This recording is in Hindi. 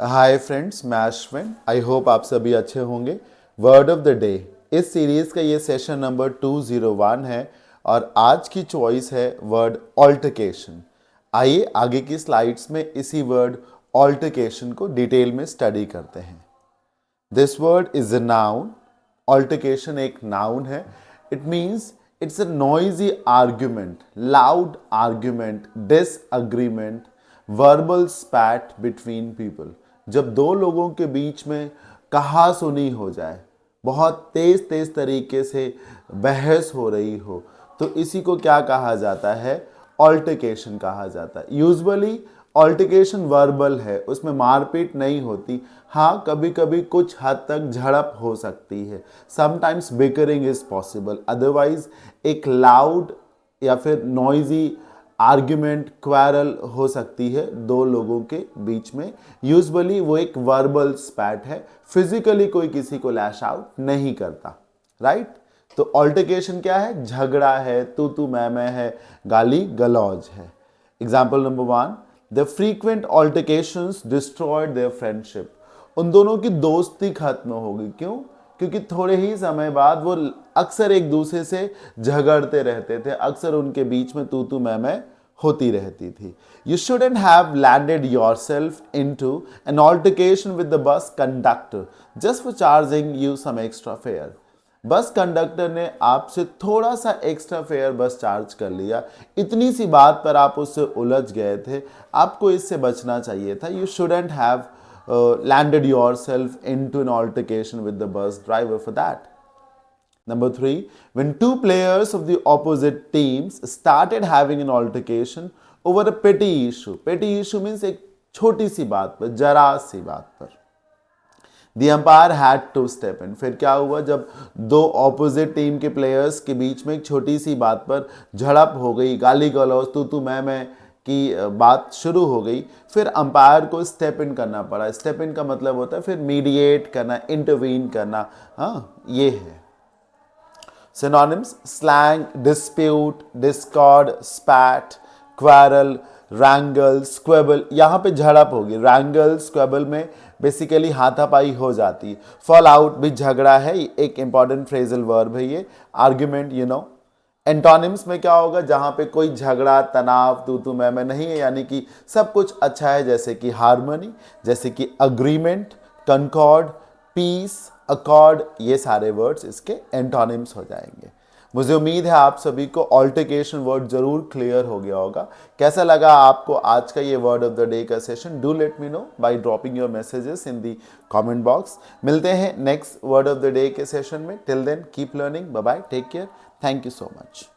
हाय फ्रेंड्स, मैं अश्विन। आई होप आप सभी अच्छे होंगे। वर्ड ऑफ द डे, इस सीरीज़ का ये सेशन नंबर 201 है और आज की चॉइस है वर्ड ऑल्टरकेशन। आइए आगे की स्लाइड्स में इसी वर्ड ऑल्टरकेशन को डिटेल में स्टडी करते हैं। This word is a noun. Altercation एक नाउन है। It means it's a noisy argument, loud argument, disagreement, verbal स्पैट between people. जब दो लोगों के बीच में कहा सुनी हो जाए, बहुत तेज तेज तरीके से बहस हो रही हो, तो इसी को क्या कहा जाता है? ऑल्टरकेशन कहा जाता है। यूजुअली ऑल्टरकेशन वर्बल है, उसमें मारपीट नहीं होती। हाँ, कभी कभी कुछ हद तक झड़प हो सकती है। Sometimes bickering is possible. Otherwise एक लाउड या फिर नॉइजी आर्ग्यूमेंट, क्वारल हो सकती है दो लोगों के बीच में। यूजुअली वो एक वर्बल स्पैट है, फिजिकली कोई किसी को लैश आउट नहीं करता, राइट? तो ऑल्टरकेशन क्या है? झगड़ा है, तू मैं है, गाली गलौज है। Example number 1, the frequent altercations destroyed their friendship. उन दोनों की दोस्ती खत्म हो गई। क्यों? क्योंकि थोड़े ही समय बाद वो अक्सर एक दूसरे से झगड़ते रहते थे, अक्सर उनके बीच में तू मैं होती रहती थी। You shouldn't have landed yourself into an altercation with the bus conductor just for charging you some extra fare. Bus conductor ने आपसे थोड़ा सा एक्स्ट्रा फेयर बस चार्ज कर लिया, इतनी सी बात पर आप उससे उलझ गए थे। आपको इससे बचना चाहिए था। You shouldn't have landed yourself into an altercation with the bus driver for that. Number 3, when two players of the opposite teams started having an altercation over a petty issue. Petty issue means एक छोटी सी बात पर, जरा सी बात पर। The umpire had to step in. फिर क्या हुआ? जब दो ऑपोजिट टीम के प्लेयर्स के बीच में एक छोटी सी बात पर झड़प हो गई, गाली गलौज, तू मैं की बात शुरू हो गई, फिर अंपायर को स्टेप इन करना पड़ा। स्टेप इन का मतलब होता है फिर मीडिएट करना, इंटरवीन करना। हाँ, ये है। Synonyms: slang, dispute, Discord, स्पैट, quarrel, रैंगल, squabble. यहाँ पे झड़प होगी। रैंगल, स्क्वेबल में बेसिकली हाथापाई हो जाती है। फॉल आउट भी झगड़ा है, एक इंपॉर्टेंट फ्रेजल वर्ब है ये। Argument, you know. एंटोनिम्स में क्या होगा? जहां पे कोई झगड़ा, तनाव, तू मैं नहीं है, यानी कि सब कुछ अच्छा है, जैसे कि हार्मनी, जैसे कि अग्रीमेंट, कंकॉर्ड, पीस, अकॉर्ड। ये सारे वर्ड्स इसके एंटोनिम्स हो जाएंगे। मुझे उम्मीद है आप सभी को ऑल्टरकेशन वर्ड जरूर क्लियर हो गया होगा। कैसा लगा आपको आज का ये वर्ड ऑफ द डे का session? Do let me know by dropping your messages in the comment box. मिलते हैं next word of the day के सेशन में। Till then keep learning. Bye bye, take care, thank you so much.